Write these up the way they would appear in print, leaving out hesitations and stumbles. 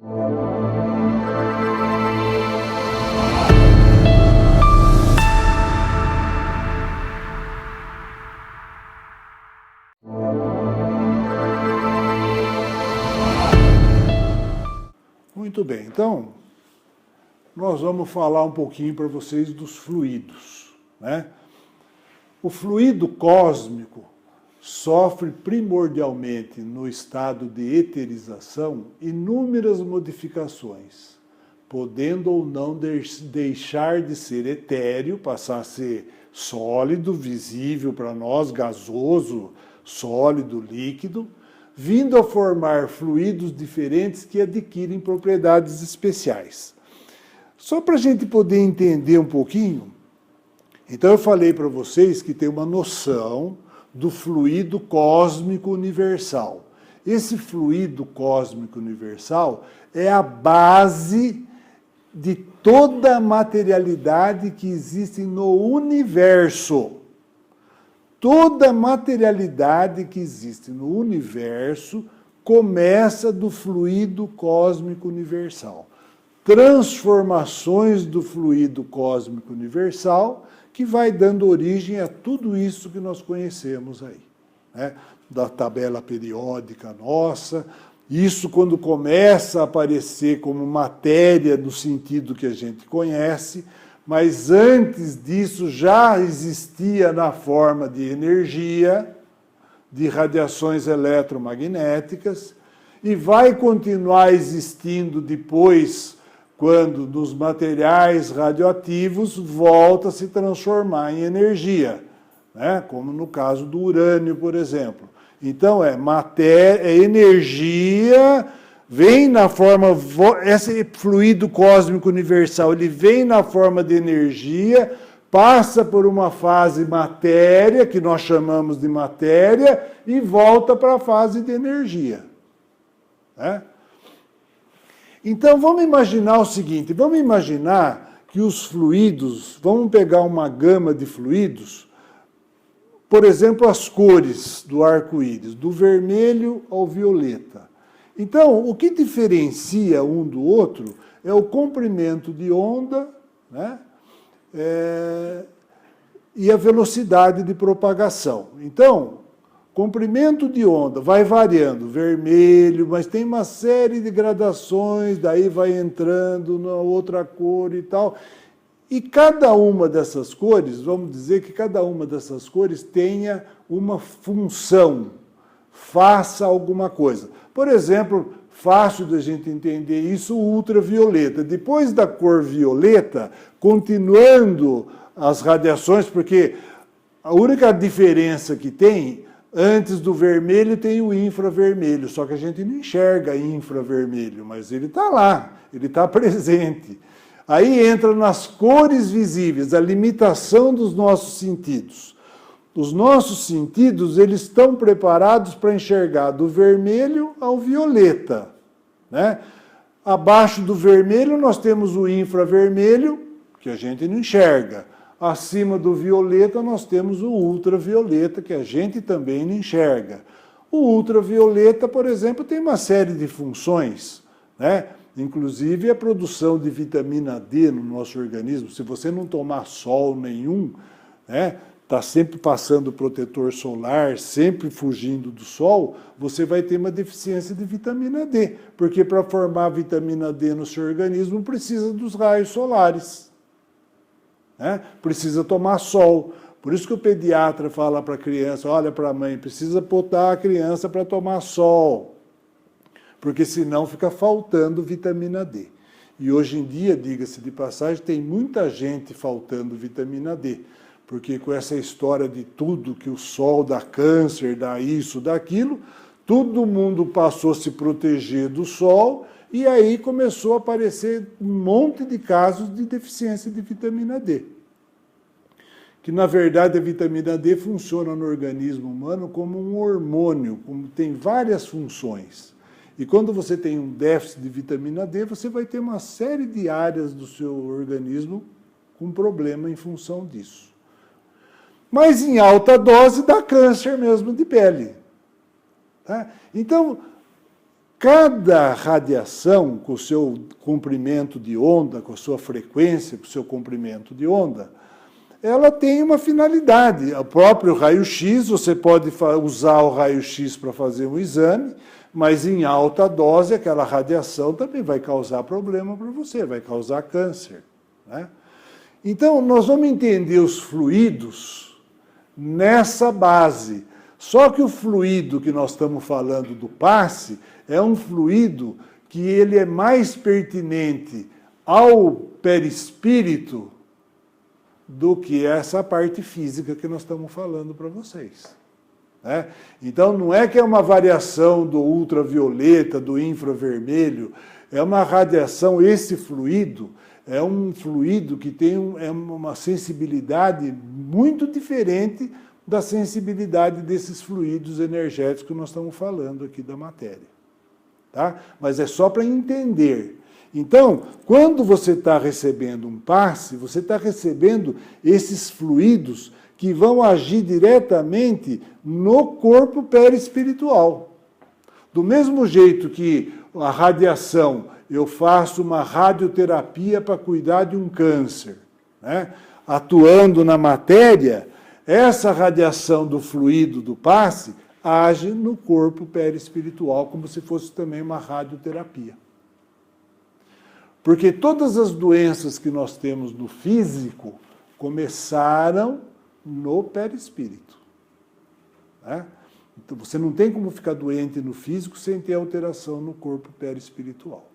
Muito bem, então, nós vamos falar um pouquinho para vocês dos fluidos, né? O fluido cósmico sofre primordialmente no estado de eterização inúmeras modificações, podendo ou não deixar de ser etéreo, passar a ser sólido, visível para nós, gasoso, sólido, líquido, vindo a formar fluidos diferentes que adquirem propriedades especiais. Só para a gente poder entender um pouquinho, então eu falei para vocês que tem uma noção do fluido cósmico universal. Esse fluido cósmico universal é a base de toda a materialidade que existe no universo. Toda a materialidade que existe no universo começa do fluido cósmico universal. Transformações do fluido cósmico universal que vai dando origem a tudo isso que nós conhecemos aí, né? Da tabela periódica nossa. Isso, quando começa a aparecer como matéria no sentido que a gente conhece, mas antes disso já existia na forma de energia, de radiações eletromagnéticas, e vai continuar existindo depois, quando nos materiais radioativos volta a se transformar em energia, né? Como no caso do urânio, por exemplo. Então, é matéria, é energia, vem na forma, esse fluido cósmico universal, ele vem na forma de energia, passa por uma fase matéria, que nós chamamos de matéria, e volta para a fase de energia, né? Então, vamos imaginar o seguinte, vamos imaginar que os fluidos, vamos pegar uma gama de fluidos, por exemplo, as cores do arco-íris, do vermelho ao violeta. Então, o que diferencia um do outro é o comprimento de onda, né? E a velocidade de propagação. Então, comprimento de onda vai variando, vermelho, mas tem uma série de gradações, daí vai entrando na outra cor e tal. E cada uma dessas cores, vamos dizer que cada uma dessas cores tenha uma função, faça alguma coisa. Por exemplo, fácil da gente entender isso, o ultravioleta. Depois da cor violeta, continuando as radiações, porque a única diferença que tem, antes do vermelho tem o infravermelho, só que a gente não enxerga infravermelho, mas ele está lá, ele está presente. Aí entra nas cores visíveis, a limitação dos nossos sentidos. Os nossos sentidos, eles estão preparados para enxergar do vermelho ao violeta, né? Abaixo do vermelho nós temos o infravermelho, que a gente não enxerga. Acima do violeta nós temos o ultravioleta, que a gente também não enxerga. O ultravioleta, por exemplo, tem uma série de funções, né? Inclusive a produção de vitamina D no nosso organismo. Se você não tomar sol nenhum, né, está sempre passando protetor solar, sempre fugindo do sol, você vai ter uma deficiência de vitamina D, porque para formar vitamina D no seu organismo precisa dos raios solares, né? Precisa tomar sol. Por isso que o pediatra fala para a criança, olha para a mãe, precisa botar a criança para tomar sol, porque senão fica faltando vitamina D. E hoje em dia, diga-se de passagem, tem muita gente faltando vitamina D, porque com essa história de tudo, que o sol dá câncer, dá isso, dá aquilo, todo mundo passou a se proteger do sol, e aí começou a aparecer um monte de casos de deficiência de vitamina D. Que, na verdade, a vitamina D funciona no organismo humano como um hormônio, como tem várias funções. E quando você tem um déficit de vitamina D, você vai ter uma série de áreas do seu organismo com problema em função disso. Mas em alta dose dá câncer mesmo de pele, tá? Então, Cada radiação, com o seu comprimento de onda, com a sua frequência, com o seu comprimento de onda, ela tem uma finalidade. O próprio raio-x, você pode usar o raio-x para fazer um exame, mas em alta dose, aquela radiação também vai causar problema para você, vai causar câncer, né? Então, nós vamos entender os fluidos nessa base. Só que o fluido que nós estamos falando do passe é um fluido que ele é mais pertinente ao perispírito do que essa parte física que nós estamos falando para vocês, né? Então, não é que é uma variação do ultravioleta, do infravermelho, é uma radiação, esse fluido é um fluido que tem uma sensibilidade muito diferente da sensibilidade desses fluidos energéticos que nós estamos falando aqui da matéria, tá? Mas é só para entender. Então, quando você está recebendo um passe, você está recebendo esses fluidos que vão agir diretamente no corpo perispiritual. Do mesmo jeito que a radiação, eu faço uma radioterapia para cuidar de um câncer, né? Atuando na matéria, essa radiação do fluido do passe age no corpo perispiritual, como se fosse também uma radioterapia. Porque todas as doenças que nós temos no físico começaram no perispírito, né? Então, você não tem como ficar doente no físico sem ter alteração no corpo perispiritual.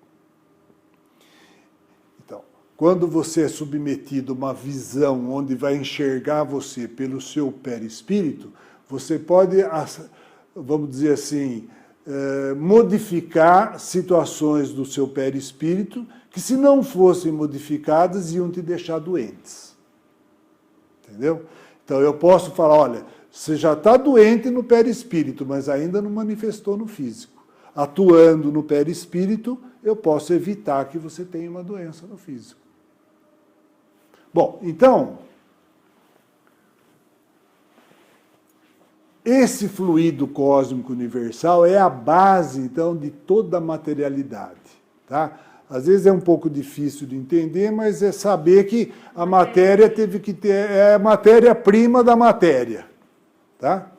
Então, quando você é submetido a uma visão onde vai enxergar você pelo seu perispírito, você pode, vamos dizer assim, modificar situações do seu perispírito que, se não fossem modificadas, iam te deixar doentes. Entendeu? Então, eu posso falar, olha, você já está doente no perispírito, mas ainda não manifestou no físico. Atuando no perispírito, eu posso evitar que você tenha uma doença no físico. Bom, então, esse fluido cósmico universal é a base, então, de toda a materialidade, tá? Às vezes é um pouco difícil de entender, mas é saber que a matéria teve que ter, é a matéria-prima da matéria, tá?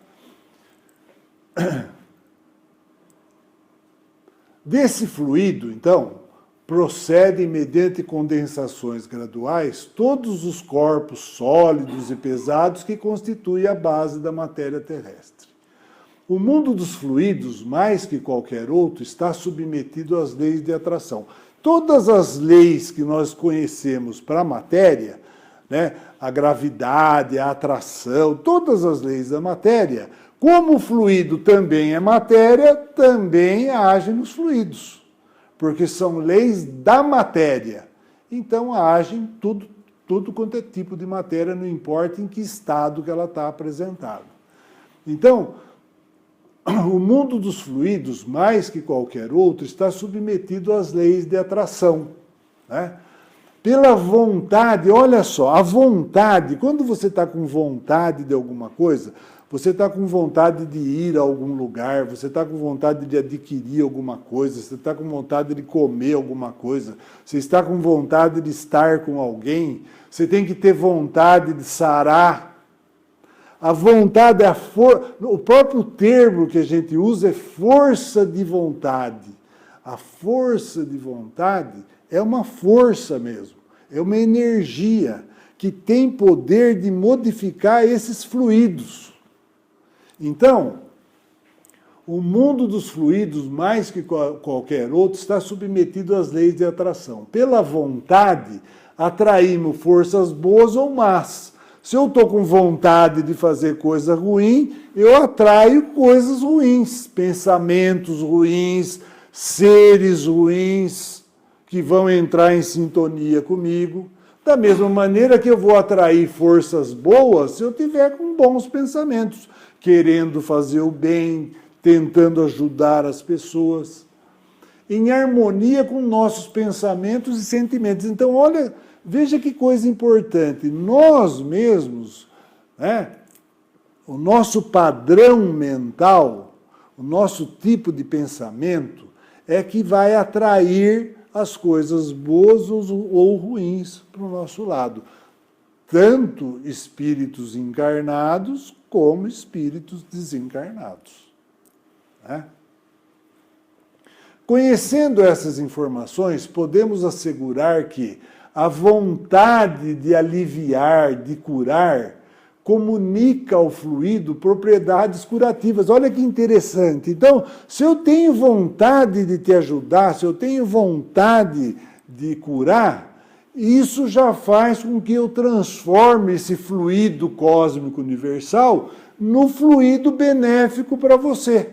Desse fluido, então, procedem, mediante condensações graduais, todos os corpos sólidos e pesados que constituem a base da matéria terrestre. O mundo dos fluidos, mais que qualquer outro, está submetido às leis de atração. Todas as leis que nós conhecemos para a matéria, né, a gravidade, a atração, todas as leis da matéria, como o fluido também é matéria, também agem nos fluidos, porque são leis da matéria. Então agem tudo quanto é tipo de matéria, não importa em que estado que ela está apresentada. Então, o mundo dos fluidos, mais que qualquer outro, está submetido às leis de atração, né? Pela vontade, olha só, a vontade, quando você está com vontade de alguma coisa, você está com vontade de ir a algum lugar, você está com vontade de adquirir alguma coisa, você está com vontade de comer alguma coisa, você está com vontade de estar com alguém, você tem que ter vontade de sarar. A vontade, o próprio termo que a gente usa é força de vontade. A força de vontade é uma força mesmo, é uma energia que tem poder de modificar esses fluidos. Então, o mundo dos fluidos, mais que qualquer outro, está submetido às leis de atração. Pela vontade, atraímos forças boas ou más. Se eu estou com vontade de fazer coisa ruim, eu atraio coisas ruins, pensamentos ruins, seres ruins, que vão entrar em sintonia comigo. Da mesma maneira que eu vou atrair forças boas se eu tiver com bons pensamentos, querendo fazer o bem, tentando ajudar as pessoas, em harmonia com nossos pensamentos e sentimentos. Então, olha, veja que coisa importante. Nós mesmos, né, o nosso padrão mental, o nosso tipo de pensamento, é que vai atrair as coisas boas ou ruins para o nosso lado. Tanto espíritos encarnados como espíritos desencarnados. Né? Conhecendo essas informações, podemos assegurar que a vontade de aliviar, de curar, comunica ao fluido propriedades curativas. Olha que interessante. Então, se eu tenho vontade de te ajudar, se eu tenho vontade de curar, isso já faz com que eu transforme esse fluido cósmico universal no fluido benéfico para você.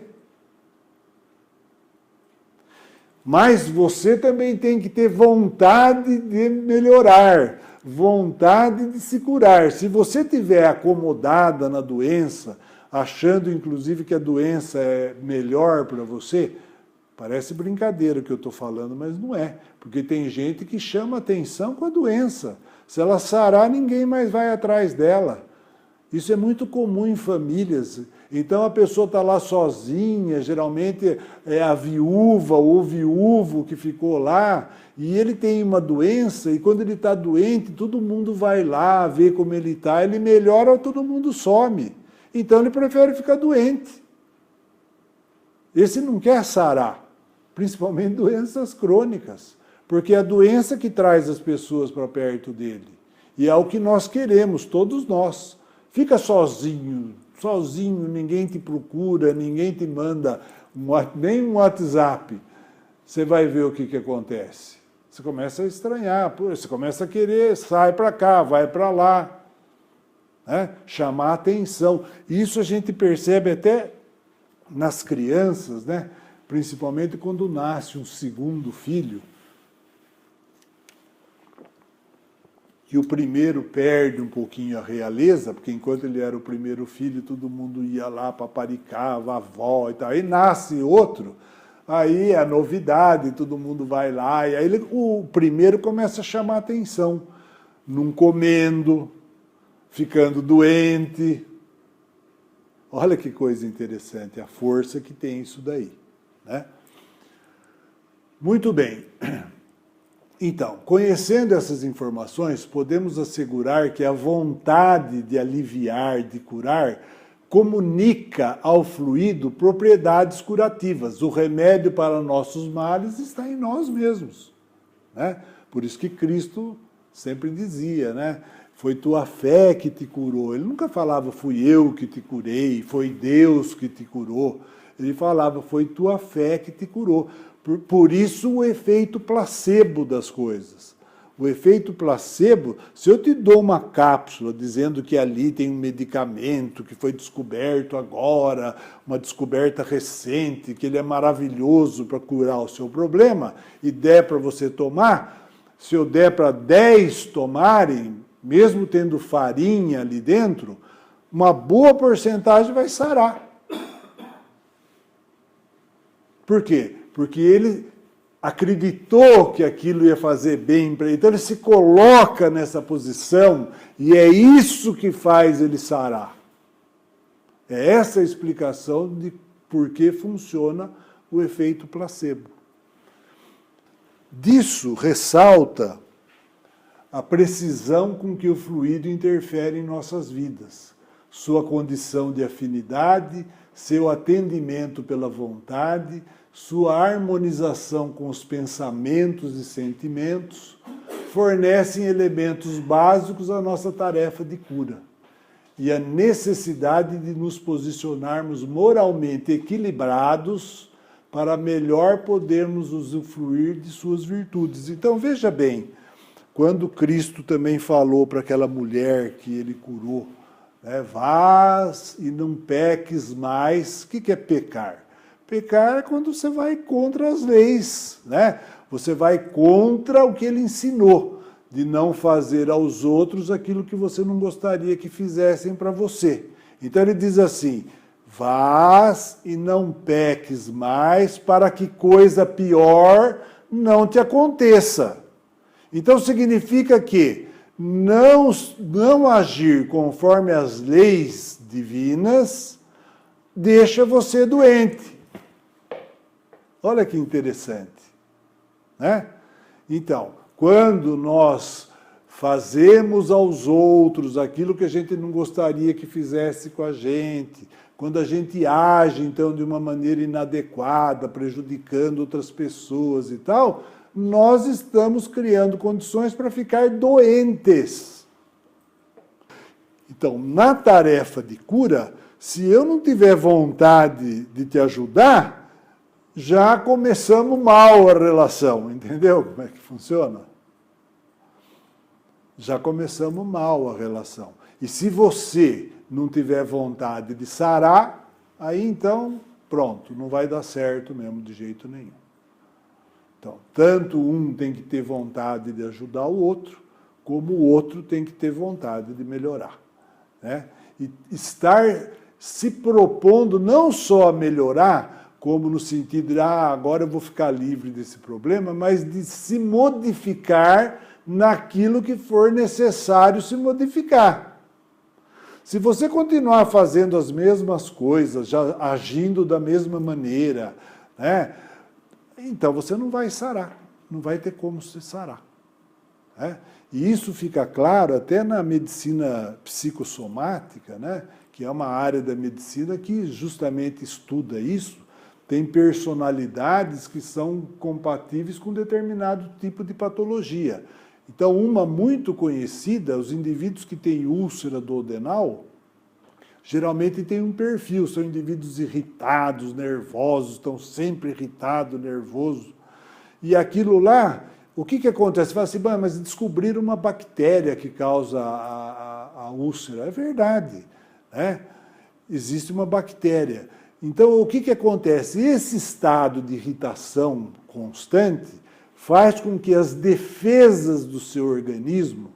Mas você também tem que ter vontade de melhorar, vontade de se curar. Se você estiver acomodada na doença, achando inclusive que a doença é melhor para você, parece brincadeira o que eu estou falando, mas não é. Porque tem gente que chama atenção com a doença. Se ela sarar, ninguém mais vai atrás dela. Isso é muito comum em famílias. Então a pessoa está lá sozinha, geralmente é a viúva ou o viúvo que ficou lá, e ele tem uma doença, e quando ele está doente, todo mundo vai lá ver como ele está, ele melhora, todo mundo some. Então ele prefere ficar doente. Esse não quer sarar, principalmente doenças crônicas, porque é a doença que traz as pessoas para perto dele. E é o que nós queremos, todos nós. Fica sozinho, ninguém te procura, ninguém te manda nem um WhatsApp. Você vai ver o que acontece. Você começa a estranhar, você começa a querer, sai para cá, vai para lá. Né? Chamar atenção. Isso a gente percebe até nas crianças, né? Principalmente quando nasce um segundo filho, que o primeiro perde um pouquinho a realeza, porque enquanto ele era o primeiro filho, todo mundo ia lá, paparicava, a avó e tal. Aí nasce outro, aí é a novidade, todo mundo vai lá, e aí o primeiro começa a chamar atenção, não comendo, ficando doente. Olha que coisa interessante, a força que tem isso daí. Né? Muito bem. Então, conhecendo essas informações, podemos assegurar que a vontade de aliviar, de curar, comunica ao fluido propriedades curativas. O remédio para nossos males está em nós mesmos. Né? Por isso que Cristo sempre dizia, né? Foi tua fé que te curou. Ele nunca falava, fui eu que te curei, foi Deus que te curou. Ele falava, foi tua fé que te curou. Por isso o efeito placebo das coisas. O efeito placebo, se eu te dou uma cápsula dizendo que ali tem um medicamento que foi descoberto agora, uma descoberta recente, que ele é maravilhoso para curar o seu problema, e der para você tomar, se eu der para 10 tomarem, mesmo tendo farinha ali dentro, uma boa porcentagem vai sarar. Por quê? Porque ele acreditou que aquilo ia fazer bem para ele. Então ele se coloca nessa posição e é isso que faz ele sarar. É essa a explicação de por que funciona o efeito placebo. Disso ressalta a precisão com que o fluido interfere em nossas vidas, sua condição de afinidade, seu atendimento pela vontade, sua harmonização com os pensamentos e sentimentos, fornecem elementos básicos à nossa tarefa de cura. E a necessidade de nos posicionarmos moralmente equilibrados para melhor podermos usufruir de suas virtudes. Então, veja bem, quando Cristo também falou para aquela mulher que ele curou, né, vás e não peques mais. O que é pecar? Pecar é quando você vai contra as leis, né? Você vai contra o que ele ensinou, de não fazer aos outros aquilo que você não gostaria que fizessem para você. Então ele diz assim, vás e não peques mais para que coisa pior não te aconteça. Então significa que não agir conforme as leis divinas deixa você doente. Olha que interessante, né? Então, quando nós fazemos aos outros aquilo que a gente não gostaria que fizesse com a gente, quando a gente age, então, de uma maneira inadequada, prejudicando outras pessoas e tal, nós estamos criando condições para ficar doentes. Então, na tarefa de cura, se eu não tiver vontade de te ajudar, já começamos mal a relação, entendeu como é que funciona? Já começamos mal a relação. E se você não tiver vontade de sarar, aí então, pronto, não vai dar certo mesmo de jeito nenhum. Então, tanto um tem que ter vontade de ajudar o outro, como o outro tem que ter vontade de melhorar, né? E estar se propondo não só a melhorar, como no sentido de, agora eu vou ficar livre desse problema, mas de se modificar naquilo que for necessário se modificar. Se você continuar fazendo as mesmas coisas, já agindo da mesma maneira, né, então você não vai sarar, não vai ter como se sarar, né? E isso fica claro até na medicina psicossomática, né, que é uma área da medicina que justamente estuda isso. Tem personalidades que são compatíveis com determinado tipo de patologia. Então, uma muito conhecida, os indivíduos que têm úlcera duodenal, geralmente têm um perfil, são indivíduos irritados, nervosos, estão sempre irritados, nervosos. E aquilo lá, o que acontece? Você fala assim, mas descobriram uma bactéria que causa a úlcera. É verdade, né? Existe uma bactéria. Então, o que acontece? Esse estado de irritação constante faz com que as defesas do seu organismo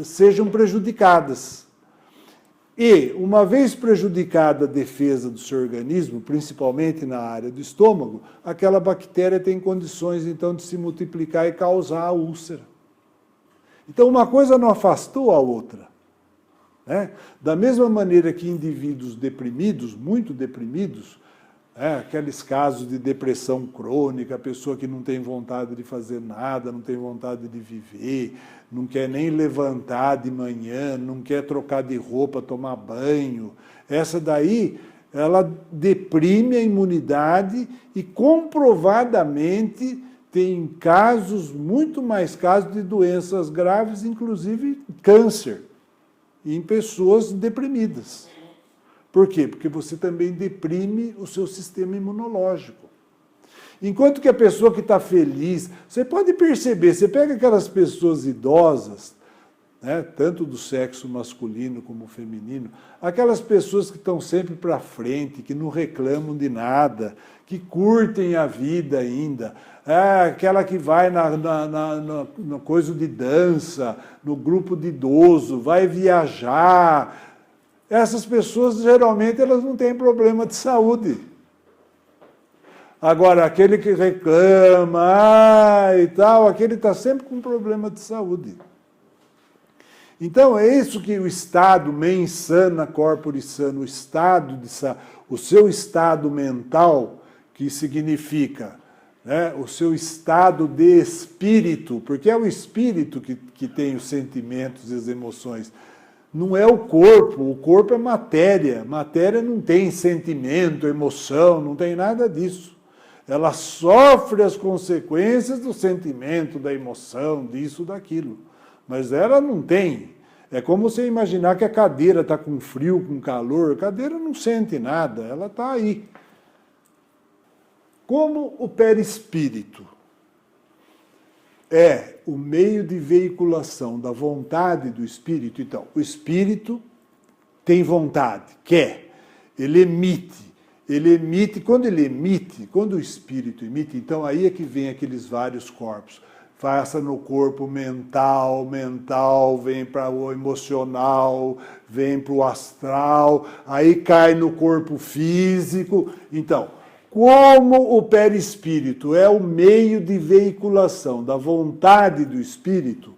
sejam prejudicadas. E, uma vez prejudicada a defesa do seu organismo, principalmente na área do estômago, aquela bactéria tem condições, então, de se multiplicar e causar a úlcera. Então, uma coisa não afastou a outra, né? Da mesma maneira que indivíduos deprimidos, muito deprimidos, aqueles casos de depressão crônica, a pessoa que não tem vontade de fazer nada, não tem vontade de viver, não quer nem levantar de manhã, não quer trocar de roupa, tomar banho. Essa daí, ela deprime a imunidade e comprovadamente tem casos, muito mais casos de doenças graves, inclusive câncer, em pessoas deprimidas. Por quê? Porque você também deprime o seu sistema imunológico. Enquanto que a pessoa que está feliz, você pode perceber, você pega aquelas pessoas idosas, né, tanto do sexo masculino como feminino, aquelas pessoas que estão sempre para frente, que não reclamam de nada, que curtem a vida ainda, aquela que vai na coisa de dança, no grupo de idoso, vai viajar. Essas pessoas, geralmente, elas não têm problema de saúde. Agora, aquele que reclama e tal, aquele está sempre com problema de saúde. Então, é isso que o estado mens sana corpore sano, o seu estado mental, que significa, né, o seu estado de espírito, porque é o espírito que tem os sentimentos e as emoções. Não é o corpo é matéria. Matéria não tem sentimento, emoção, não tem nada disso. Ela sofre as consequências do sentimento, da emoção, disso, daquilo. Mas ela não tem. É como você imaginar que a cadeira está com frio, com calor. A cadeira não sente nada, ela está aí. Como o perispírito é o meio de veiculação da vontade do espírito, então, o espírito tem vontade, quer, ele emite, quando o espírito emite, então aí é que vem aqueles vários corpos. Faça no corpo mental, vem para o emocional, vem para o astral, aí cai no corpo físico. Então, como o perispírito é o meio de veiculação da vontade do espírito,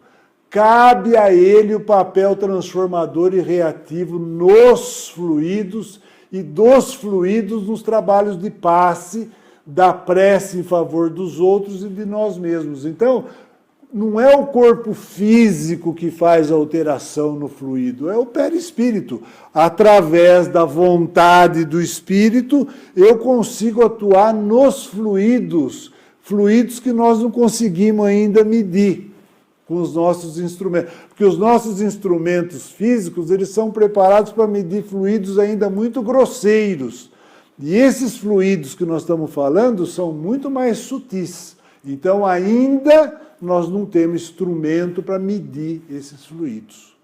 cabe a ele o papel transformador e reativo nos fluidos e dos fluidos nos trabalhos de passe, da prece em favor dos outros e de nós mesmos. Então, não é o corpo físico que faz a alteração no fluido, é o perispírito. Através da vontade do espírito, eu consigo atuar nos fluidos, fluidos que nós não conseguimos ainda medir com os nossos instrumentos. Porque os nossos instrumentos físicos, eles são preparados para medir fluidos ainda muito grosseiros. E esses fluidos que nós estamos falando são muito mais sutis. Então, ainda nós não temos instrumento para medir esses fluidos.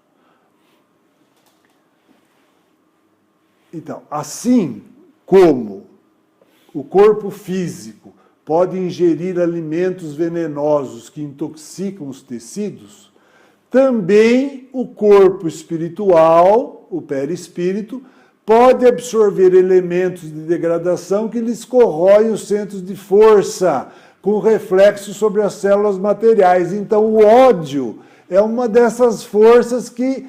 Então, assim como o corpo físico pode ingerir alimentos venenosos que intoxicam os tecidos, também o corpo espiritual, o perispírito, pode absorver elementos de degradação que lhes corroem os centros de força, com reflexo sobre as células materiais. Então, o ódio é uma dessas forças que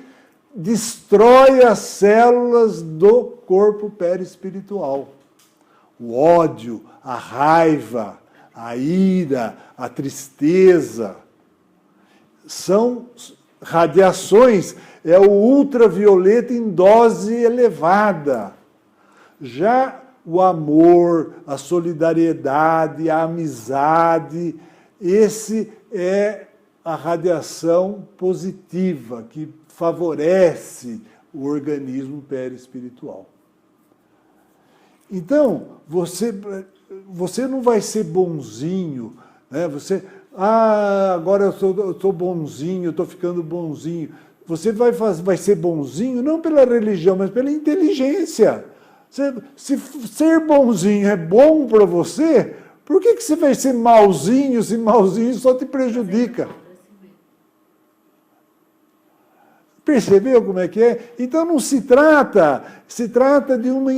destrói as células do corpo perispiritual. O ódio, a raiva, a ira, a tristeza, são radiações, é o ultravioleta em dose elevada. Já o amor, a solidariedade, a amizade, esse é a radiação positiva que favorece o organismo perispiritual. Então, você não vai ser bonzinho, né? Agora eu estou bonzinho, eu estou ficando bonzinho. Você vai ser bonzinho não pela religião, mas pela inteligência. Se ser bonzinho é bom para você, por que você vai ser malzinho se malzinho só te prejudica? Percebeu como é que é? Então não se trata de uma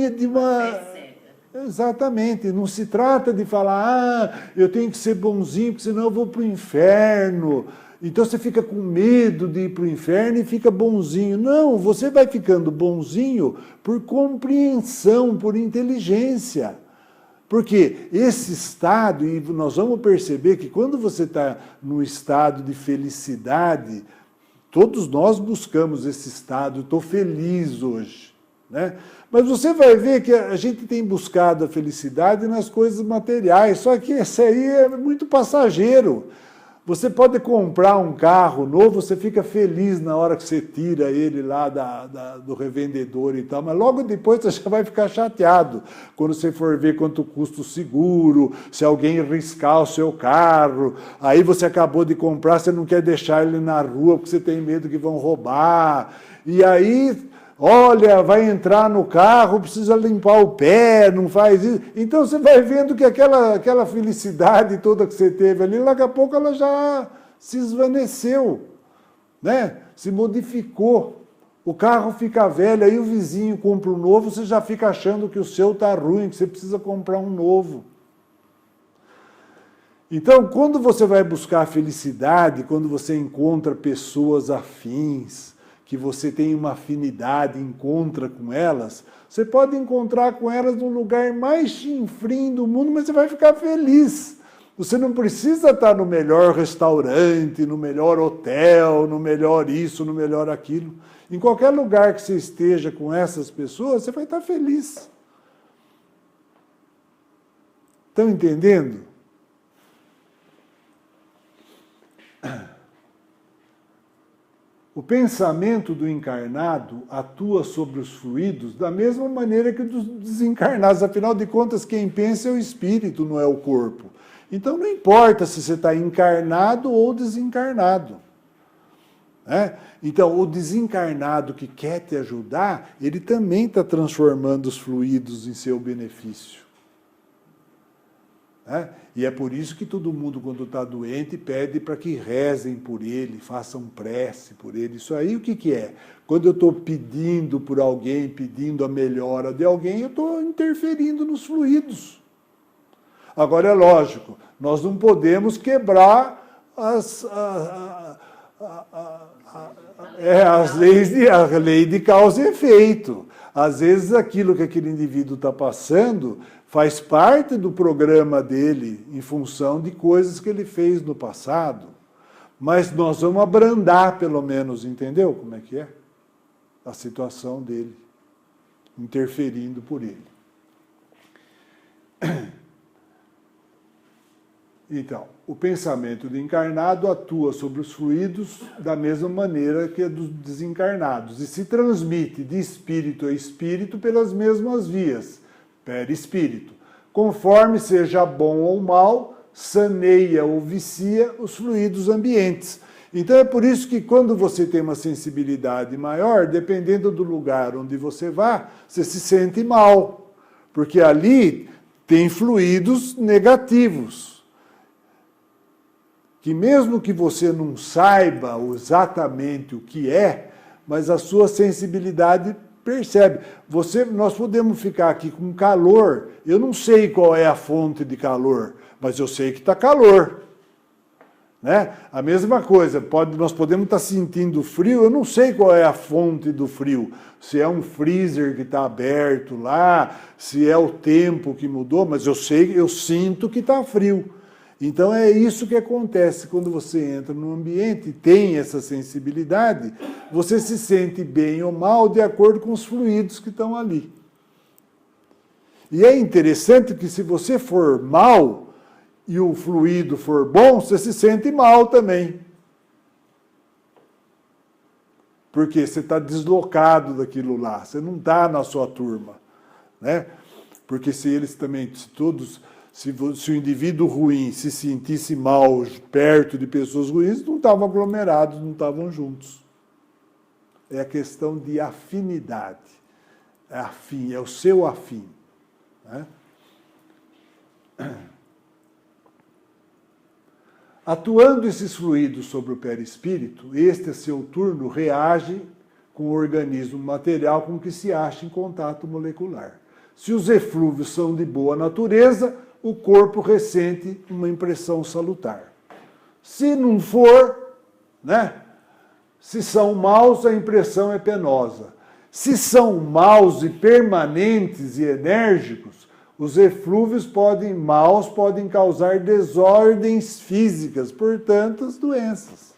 exatamente, não se trata de falar, eu tenho que ser bonzinho, porque senão eu vou para o inferno. Então você fica com medo de ir para o inferno e fica bonzinho. Não, você vai ficando bonzinho por compreensão, por inteligência. Porque esse estado, e nós vamos perceber que quando você está no estado de felicidade, todos nós buscamos esse estado, estou feliz hoje, né? Mas você vai ver que a gente tem buscado a felicidade nas coisas materiais, só que esse aí é muito passageiro. Você pode comprar um carro novo, você fica feliz na hora que você tira ele lá do revendedor e tal, mas logo depois você já vai ficar chateado quando você for ver quanto custa o seguro, se alguém riscar o seu carro, aí você acabou de comprar, você não quer deixar ele na rua porque você tem medo que vão roubar, e aí, olha, vai entrar no carro, precisa limpar o pé, não faz isso. Então você vai vendo que aquela felicidade toda que você teve ali, daqui a pouco ela já se esvaneceu, né? Se modificou. O carro fica velho, aí o vizinho compra um novo, você já fica achando que o seu está ruim, que você precisa comprar um novo. Então, quando você vai buscar a felicidade, quando você encontra pessoas afins, que você tem uma afinidade, encontra com elas, você pode encontrar com elas no lugar mais chinfrim do mundo, mas você vai ficar feliz. Você não precisa estar no melhor restaurante, no melhor hotel, no melhor isso, no melhor aquilo. Em qualquer lugar que você esteja com essas pessoas, você vai estar feliz. Estão entendendo? O pensamento do encarnado atua sobre os fluidos da mesma maneira que dos desencarnados. Afinal de contas, quem pensa é o espírito, não é o corpo. Então não importa se você está encarnado ou desencarnado. Né? Então o desencarnado que quer te ajudar, ele também está transformando os fluidos em seu benefício. Né? E é por isso que todo mundo, quando está doente, pede para que rezem por ele, façam prece por ele. Isso aí o que é? Quando eu estou pedindo por alguém, pedindo a melhora de alguém, eu estou interferindo nos fluidos. Agora é lógico, nós não podemos quebrar a lei de causa e efeito. Às vezes aquilo que aquele indivíduo está passando faz parte do programa dele em função de coisas que ele fez no passado. Mas nós vamos abrandar pelo menos, entendeu como é que é? A situação dele, interferindo por ele. Então, o pensamento do encarnado atua sobre os fluidos da mesma maneira que a dos desencarnados e se transmite de espírito a espírito pelas mesmas vias, perispírito, conforme seja bom ou mal, saneia ou vicia os fluidos ambientes. Então é por isso que quando você tem uma sensibilidade maior, dependendo do lugar onde você vá, você se sente mal, porque ali tem fluidos negativos, que mesmo que você não saiba exatamente o que é, mas a sua sensibilidade percebe. Nós podemos ficar aqui com calor, eu não sei qual é a fonte de calor, mas eu sei que está calor. Né? A mesma coisa, nós podemos estar sentindo frio, eu não sei qual é a fonte do frio, se é um freezer que está aberto lá, se é o tempo que mudou, mas eu sinto que está frio. Então é isso que acontece quando você entra num ambiente e tem essa sensibilidade, você se sente bem ou mal de acordo com os fluidos que estão ali. E é interessante que se você for mal e o fluido for bom, você se sente mal também. Porque você está deslocado daquilo lá, você não está na sua turma. Né? Porque se eles também, se o indivíduo ruim se sentisse mal perto de pessoas ruins, não estavam aglomerados, não estavam juntos. É a questão de afinidade. É o seu afim. Né? Atuando esses fluidos sobre o perispírito, este, a seu turno, reage com o organismo material com que se acha em contato molecular. Se os eflúvios são de boa natureza, o corpo ressente uma impressão salutar. Se não for, né? Se são maus, a impressão é penosa. Se são maus e permanentes e enérgicos, os eflúvios podem causar desordens físicas, portanto, as doenças.